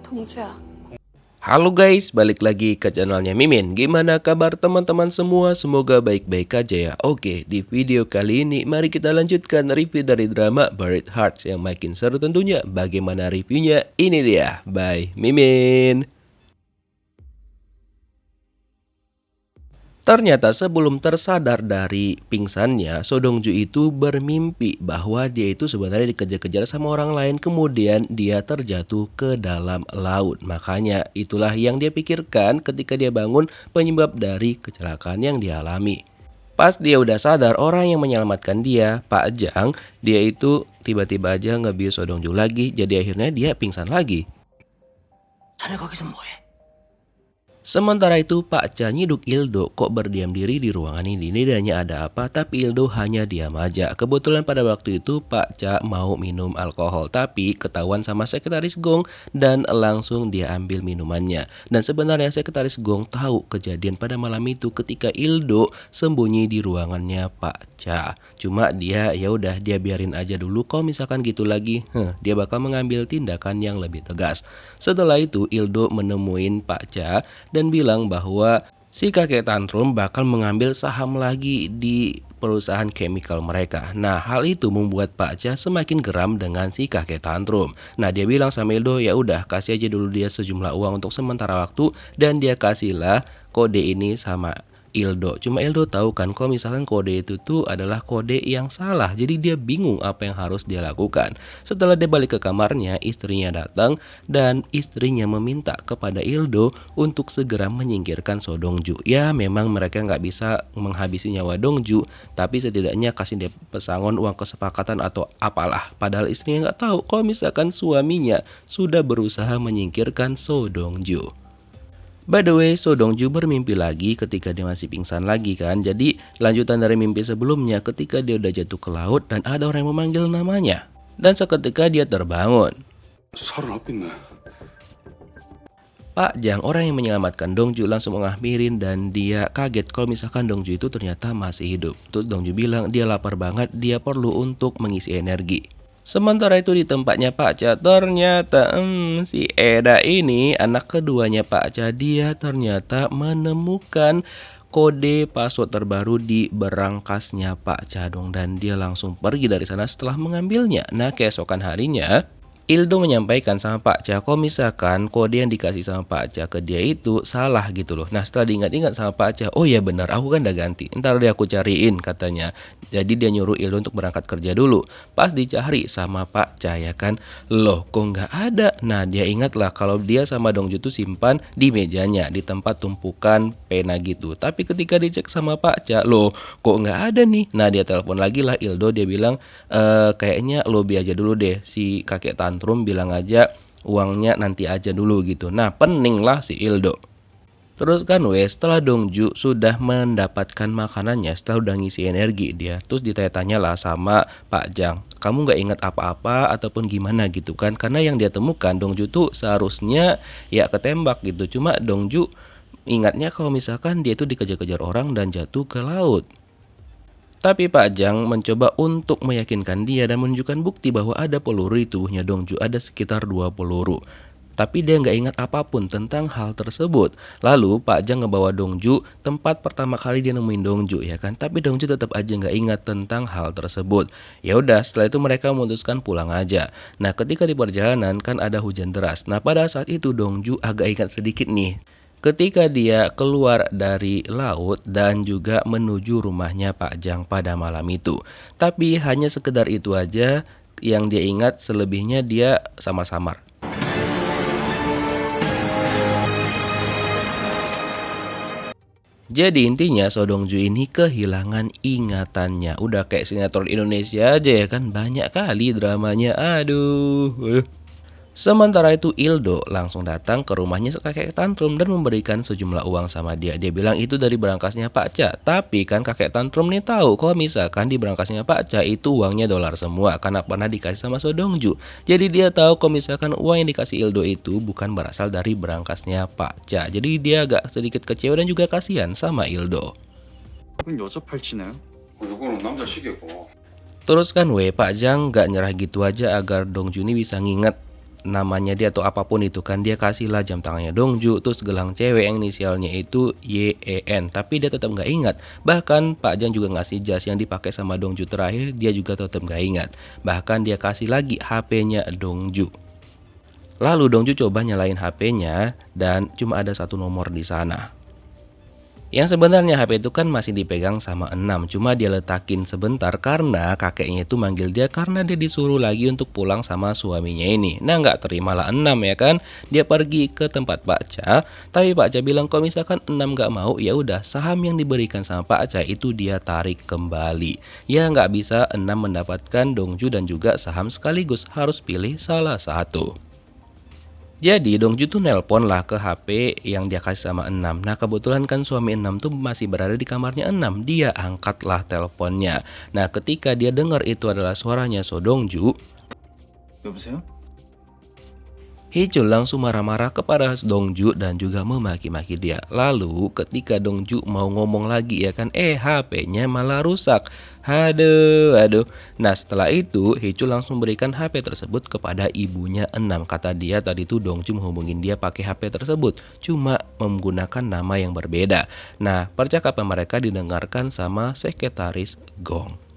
동주야, Halo guys, balik lagi ke channelnya Mimin. Gimana kabar teman-teman semua? Semoga baik-baik aja ya. Oke, di video kali ini mari kita lanjutkan review dari drama Buried Hearts yang makin seru tentunya. Bagaimana reviewnya? Ini dia, by Mimin. Ternyata sebelum tersadar dari pingsannya, So Dongju itu bermimpi bahwa dia itu sebenarnya dikejar-kejar sama orang lain, kemudian dia terjatuh ke dalam laut. Makanya itulah yang dia pikirkan ketika dia bangun, penyebab dari kecelakaan yang dia alami. Pas dia udah sadar, orang yang menyelamatkan dia, Pak Jang, dia itu tiba-tiba aja ngebius So Dongju lagi, jadi akhirnya dia pingsan lagi. 자네 거기서 뭐해? Sementara itu Pak Cha nyiduk Ildo kok berdiam diri di ruangan ini nanya ada apa, tapi Ildo hanya diam aja. Kebetulan pada waktu itu Pak Cha mau minum alkohol tapi ketahuan sama sekretaris Gong dan langsung dia ambil minumannya. Dan sebenarnya sekretaris Gong tahu kejadian pada malam itu ketika Ildo sembunyi di ruangannya Pak Cha. Cuma dia ya udah dia biarin aja dulu, kalau misalkan gitu lagi, dia bakal mengambil tindakan yang lebih tegas. Setelah itu Ildo menemuin Pak Cha dan bilang bahwa si kakek tantrum bakal mengambil saham lagi di perusahaan chemical mereka. Nah, hal itu membuat Pak Cha semakin geram dengan si kakek tantrum. Nah, dia bilang sama Ildo, ya udah kasih aja dulu dia sejumlah uang untuk sementara waktu, dan dia kasihlah kode ini sama Ildo. Cuma Ildo tahu kan kalau misalkan kode itu tuh adalah kode yang salah. Jadi dia bingung apa yang harus dia lakukan. Setelah dia balik ke kamarnya, istrinya datang dan istrinya meminta kepada Ildo untuk segera menyingkirkan So Dongju. Ya memang mereka nggak bisa menghabisi nyawa Dongju, tapi setidaknya kasih dia pesangon, uang kesepakatan atau apalah. Padahal istrinya nggak tahu kalau misalkan suaminya sudah berusaha menyingkirkan So Dongju. By the way, So Dongju bermimpi lagi ketika dia masih pingsan lagi kan. Jadi lanjutan dari mimpi sebelumnya ketika dia udah jatuh ke laut dan ada orang yang memanggil namanya. Dan seketika dia terbangun. Pak Jang, orang yang menyelamatkan Dongju, langsung menghampirin dan dia kaget kalau misalkan Dongju itu ternyata masih hidup. Terus Dongju bilang dia lapar banget, dia perlu untuk mengisi energi. Sementara itu di tempatnya Pak Cha, ternyata si Eda ini, anak keduanya Pak Cha, dia ternyata menemukan kode password terbaru di berangkasnya Pak Cha dong, dan dia langsung pergi dari sana setelah mengambilnya. Nah, keesokan harinya Ildo menyampaikan sama Pak Cha kalau misalkan kode yang dikasih sama Pak Cha ke dia itu salah gitu loh. Nah, setelah diingat-ingat sama Pak Cha, oh ya benar, aku kan udah ganti, ntar deh aku cariin katanya. Jadi dia nyuruh Ildo untuk berangkat kerja dulu. Pas dicari sama Pak Cha ya kan, loh kok nggak ada. Nah, dia ingatlah kalau dia sama Dongju tuh simpan di mejanya, di tempat tumpukan pena gitu. Tapi ketika dicek sama Pak Cha, loh kok nggak ada nih. Nah, dia telepon lagi lah Ildo, dia bilang kayaknya lobby aja dulu deh, si kakek tantrum bilang aja uangnya nanti aja dulu gitu. Nah, pening lah si Ildo. Terus kan setelah Dongju sudah mendapatkan makanannya, setelah udah ngisi energi dia, terus ditanya-tanya lah sama Pak Jang, kamu nggak ingat apa-apa ataupun gimana gitu kan? Karena yang dia temukan Dongju tuh seharusnya ya ketembak gitu, cuma Dongju ingatnya kalau misalkan dia itu dikejar-kejar orang dan jatuh ke laut. Tapi Pak Jang mencoba untuk meyakinkan dia dan menunjukkan bukti bahwa ada peluru di tubuhnya Dongju, ada sekitar 2 peluru. Tapi dia nggak ingat apapun tentang hal tersebut. Lalu Pak Jang ngebawa Dongju tempat pertama kali dia nemuin Dongju ya kan. Tapi Dongju tetap aja nggak ingat tentang hal tersebut. Ya udah, setelah itu mereka memutuskan pulang aja. Nah, ketika di perjalanan kan ada hujan deras. Nah, pada saat itu Dongju agak ingat sedikit nih. Ketika dia keluar dari laut dan juga menuju rumahnya Pak Jang pada malam itu. Tapi hanya sekedar itu aja yang dia ingat, selebihnya dia samar-samar. Jadi intinya So Dongju ini kehilangan ingatannya. Udah kayak sinetron Indonesia aja ya kan, banyak kali dramanya. Aduh. Sementara itu Ildo langsung datang ke rumahnya kakek tantrum dan memberikan sejumlah uang sama dia. Dia bilang itu dari berangkasnya Pak Cha. Tapi kan kakek tantrum nih tahu kalau misalkan di berangkasnya Pak Cha itu uangnya dolar semua karena pernah dikasih sama So Dongju. Jadi dia tahu kalau misalkan uang yang dikasih Ildo itu bukan berasal dari berangkasnya Pak Cha. Jadi dia agak sedikit kecewa dan juga kasihan sama Ildo. 이건 여자 팔찌네. 이거는 남자 시계고. Terus kan Pak Jang gak nyerah gitu aja agar Dongju ini bisa nginget namanya dia atau apapun itu kan, dia kasihlah jam tangannya Dongju, terus gelang cewek yang inisialnya itu YEN, tapi dia tetap nggak ingat. Bahkan Pak Jang juga ngasih jas yang dipakai sama Dongju terakhir, dia juga tetap nggak ingat. Bahkan dia kasih lagi HP-nya Dongju. Lalu Dongju coba nyalain HP-nya dan cuma ada satu nomor di sana. Yang sebenarnya HP itu kan masih dipegang sama Enam, cuma dia letakin sebentar karena kakeknya itu manggil dia karena dia disuruh lagi untuk pulang sama suaminya ini. Nah nggak terimalah Enam ya kan, dia pergi ke tempat Pak Cha, tapi Pak Cha bilang kalau misalkan Enam nggak mau ya udah saham yang diberikan sama Pak Cha itu dia tarik kembali. Ya nggak bisa Enam mendapatkan Dongju dan juga saham sekaligus, harus pilih salah satu. Jadi Dongju tuh nelpon lah ke HP yang dia kasih sama Enam. Nah kebetulan kan suami Enam tuh masih berada di kamarnya Enam. Dia angkatlah teleponnya. Nah ketika dia dengar itu adalah suaranya So Dongju, 여보세요? Hee-chul langsung marah-marah kepada Dongju dan juga memaki-maki dia. Lalu ketika Dongju mau ngomong lagi ya kan, HP-nya malah rusak. Aduh. Nah setelah itu Hee-chul langsung berikan HP tersebut kepada ibunya Enam. Kata dia tadi tuh Dongju menghubungin dia pakai HP tersebut, cuma menggunakan nama yang berbeda. Nah percakapan mereka didengarkan sama sekretaris Gong.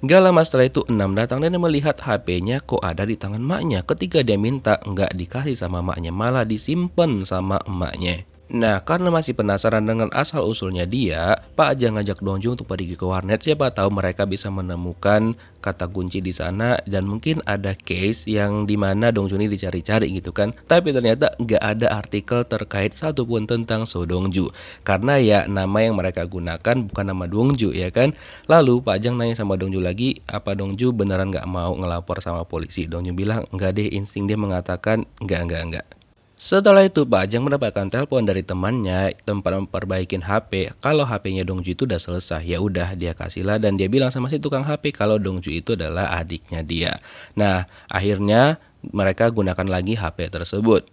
Gak lama setelah itu Enam datang dan melihat HP-nya kok ada di tangan maknya. Ketika dia minta nggak dikasih sama maknya, malah disimpan sama emaknya. Nah karena masih penasaran dengan asal usulnya dia, Pak Jang ngajak Dongju untuk pergi ke warnet. Siapa tahu mereka bisa menemukan kata kunci di sana dan mungkin ada case yang dimana Dongju ini dicari-cari gitu kan. Tapi ternyata nggak ada artikel terkait satupun tentang So Dongju karena ya nama yang mereka gunakan bukan nama Dongju ya kan. Lalu Pak Jang nanya sama Dongju lagi, apa Dongju beneran nggak mau ngelapor sama polisi? Dongju bilang nggak deh, insting dia mengatakan enggak. Setelah itu Pak Jang mendapatkan telepon dari temannya tempat memperbaikin HP kalau HP-nya Dongju itu udah selesai. Ya udah dia kasihlah dan dia bilang sama si tukang HP kalau Dongju itu adalah adiknya dia. Nah, akhirnya mereka gunakan lagi HP tersebut.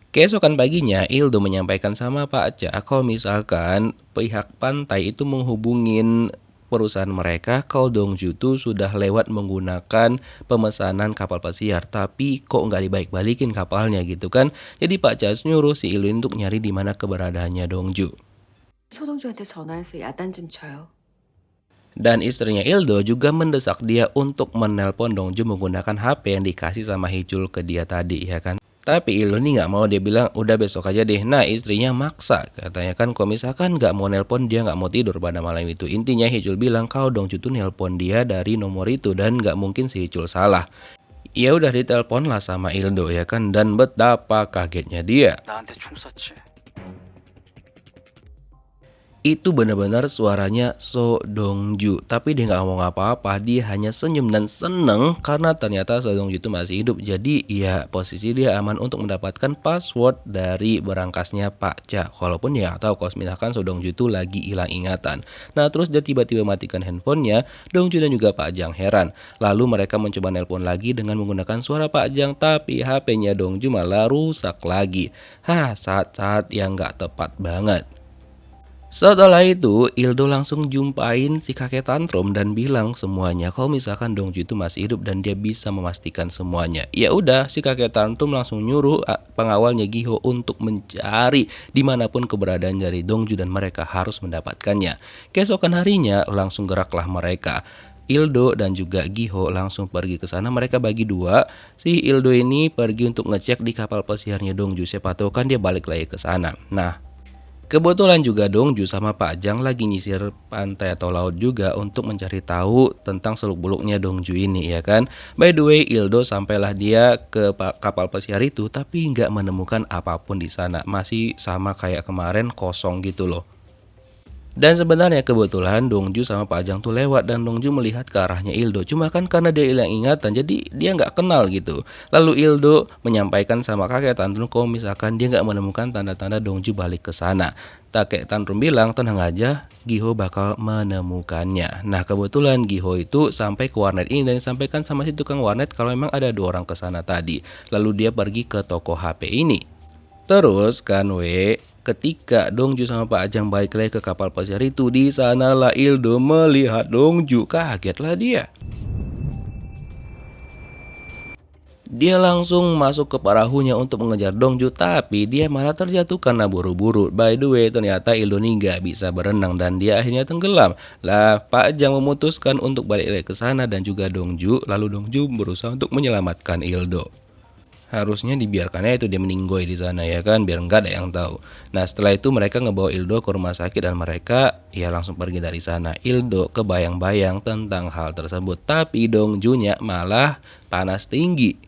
Keesokan paginya, Ildo menyampaikan sama Pak Cha kalau misalkan pihak pantai itu menghubungin perusahaan mereka kalau Dongju tuh sudah lewat menggunakan pemesanan kapal pesiar, tapi kok nggak dibaik-balikin kapalnya gitu kan. Jadi Pak Cha nyuruh si Ildo untuk nyari di mana keberadaannya Dongju. 서동주한테 전화해서 야단 좀 쳐요. Dan istrinya Ildo juga mendesak dia untuk menelpon Dongju menggunakan HP yang dikasih sama Hee-chul ke dia tadi ya kan. Tapi Ildo nih nggak mau, dia bilang udah besok aja deh. Nah istrinya maksa, katanya kan kalau misalkan nggak mau nelpon dia nggak mau tidur pada malam itu. Intinya Hee-chul bilang kalau Dongju tuh nelpon dia dari nomor itu dan nggak mungkin si Hee-chul salah. Ya udah ditelepon lah sama Ildo ya kan, dan betapa kagetnya dia. 나한테 총 쐈지. Itu benar-benar suaranya So Dongju, tapi dia nggak ngomong apa-apa, dia hanya senyum dan seneng karena ternyata So Dongju itu masih hidup. Jadi ya posisi dia aman untuk mendapatkan password dari berangkasnya Pak Cha. Walaupun ya tahu kalau misalkan So Dongju itu lagi hilang ingatan. Nah terus dia tiba-tiba matikan handphonenya. Dongju dan juga Pak Jang heran. Lalu mereka mencoba nelpon lagi dengan menggunakan suara Pak Jang, tapi HP-nya Dongju malah rusak lagi. Saat-saat yang nggak tepat banget. Setelah itu, Ildo langsung jumpain si kakek tantrum dan bilang semuanya kalau misalkan Dongju itu masih hidup dan dia bisa memastikan semuanya. Ya udah, si kakek tantrum langsung nyuruh pengawalnya Giho untuk mencari dimanapun keberadaan dari Dongju dan mereka harus mendapatkannya. Keesokan harinya langsung geraklah mereka. Ildo dan juga Giho langsung pergi ke sana. Mereka bagi dua. Si Ildo ini pergi untuk ngecek di kapal pesiarnya Dongju. Siapa tahu kan dia balik lagi ke sana. Nah, kebetulan juga Dongju sama Pak Jang lagi nyisir pantai atau laut juga untuk mencari tahu tentang seluk-beluknya Dongju ini ya kan. By the way, Ildo sampailah dia ke kapal pesiar itu tapi nggak menemukan apapun di sana. Masih sama kayak kemarin, kosong gitu loh. Dan sebenarnya kebetulan Dongju sama Pak Jang tuh lewat dan Dongju melihat ke arahnya Ildo. Cuma kan karena dia hilang ingatan jadi dia nggak kenal gitu. Lalu Ildo menyampaikan sama kakek tantrum kalau misalkan dia nggak menemukan tanda-tanda Dongju balik ke sana. Kakek tantrum bilang tenang aja, Giho bakal menemukannya. Nah kebetulan Giho itu sampai ke warnet ini dan disampaikan sama si tukang warnet kalau memang ada 2 orang ke sana tadi. Lalu dia pergi ke toko HP ini. Terus kan ketika Dongju sama Pak Jang balik lagi ke kapal pesiar itu, di sanalah Ildo melihat Dongju. Kagetlah dia. Dia langsung masuk ke perahunya untuk mengejar Dongju, tapi dia malah terjatuh karena buru-buru. By the way, ternyata Ildo nih nggak bisa berenang dan dia akhirnya tenggelam. Lah, Pak Jang memutuskan untuk balik ke sana dan juga Dongju. Lalu Dongju berusaha untuk menyelamatkan Ildo. Harusnya dibiarkannya itu dia meninggoy di sana ya kan, biar nggak ada yang tahu. Nah setelah itu mereka ngebawa Ildo ke rumah sakit dan mereka ya langsung pergi dari sana. Ildo kebayang-bayang tentang hal tersebut, tapi Dongjunya malah panas tinggi.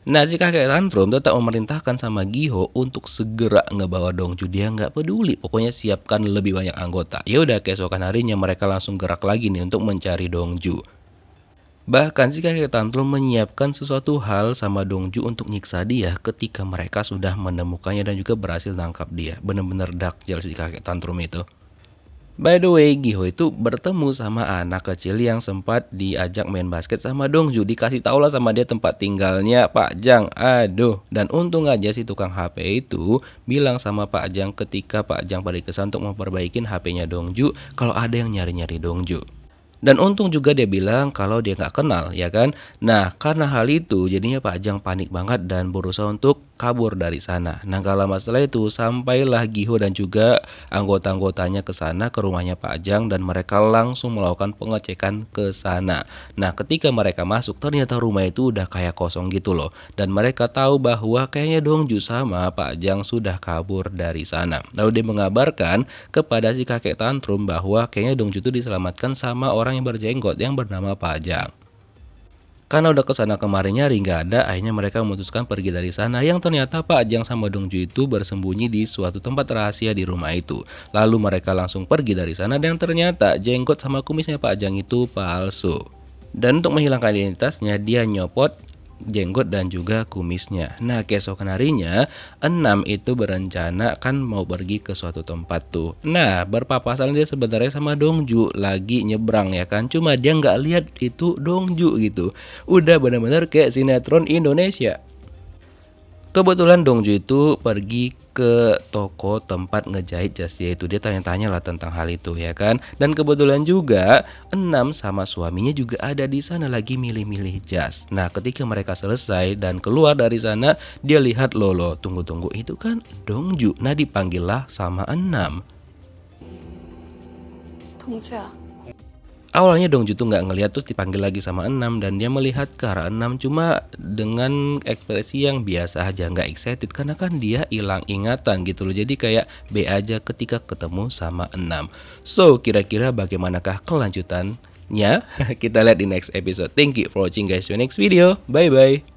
Nah si kakek tantrum tetap memerintahkan sama Giho untuk segera ngebawa Dongju. Dia nggak peduli, pokoknya siapkan lebih banyak anggota. Ya udah, keesokan harinya mereka langsung gerak lagi nih untuk mencari Dongju. Bahkan si kakek tantrum menyiapkan sesuatu hal sama Dongju untuk nyiksa dia ketika mereka sudah menemukannya dan juga berhasil nangkap dia. Bener-bener dakjal si kakek tantrum itu. By the way, Giho itu bertemu sama anak kecil yang sempat diajak main basket sama Dongju. Dikasih tau lah sama dia tempat tinggalnya Pak Jang. Aduh, dan untung aja si tukang HP itu bilang sama Pak Jang ketika Pak Jang pergi ke sana untuk memperbaikin HP-nya Dongju kalau ada yang nyari-nyari Dongju. Dan untung juga dia bilang kalau dia nggak kenal, ya kan? Nah, karena hal itu jadinya Pak Jang panik banget dan berusaha untuk kabur dari sana. Nah, gak lama setelah itu sampailah Giho dan juga anggota-anggotanya ke sana ke rumahnya Pak Jang dan mereka langsung melakukan pengecekan ke sana. Nah, ketika mereka masuk ternyata rumah itu udah kayak kosong gitu loh. Dan mereka tahu bahwa kayaknya Dongju sama Pak Jang sudah kabur dari sana. Lalu dia mengabarkan kepada si kakek tantrum bahwa kayaknya Dongju itu diselamatkan sama orang yang berjenggot yang bernama Pak Jang. Karena udah kesana kemarin nyari nggak ada, akhirnya mereka memutuskan pergi dari sana yang ternyata Pak Jang sama Dongju itu bersembunyi di suatu tempat rahasia di rumah itu. Lalu mereka langsung pergi dari sana dan ternyata jenggot sama kumisnya Pak Jang itu palsu. Dan untuk menghilangkan identitasnya dia nyopot jenggot dan juga kumisnya. Nah keesokan harinya Enam itu berencana kan mau pergi ke suatu tempat tuh. Nah berpapasan dia sebenarnya sama Dongju lagi nyebrang ya kan. Cuma dia nggak lihat itu Dongju gitu. Udah bener-bener kayak sinetron Indonesia. Kebetulan Dongju itu pergi ke toko tempat ngejahit jas dia itu. Dia tanya-tanya lah tentang hal itu ya kan. Dan kebetulan juga Enam sama suaminya juga ada di sana lagi milih-milih jas. Nah ketika mereka selesai dan keluar dari sana, dia lihat Lolo. Tunggu-tunggu, itu kan Dongju. Nah dipanggillah sama Enam. 동주야, Awalnya Dongju tuh nggak ngeliat, terus dipanggil lagi sama Enam dan dia melihat ke arah Enam cuma dengan ekspresi yang biasa aja, nggak excited karena kan dia hilang ingatan gitu loh. Jadi kayak B aja ketika ketemu sama Enam. So kira-kira bagaimanakah kelanjutannya? Kita lihat di next episode. Thank you for watching guys. See you next video. Bye bye.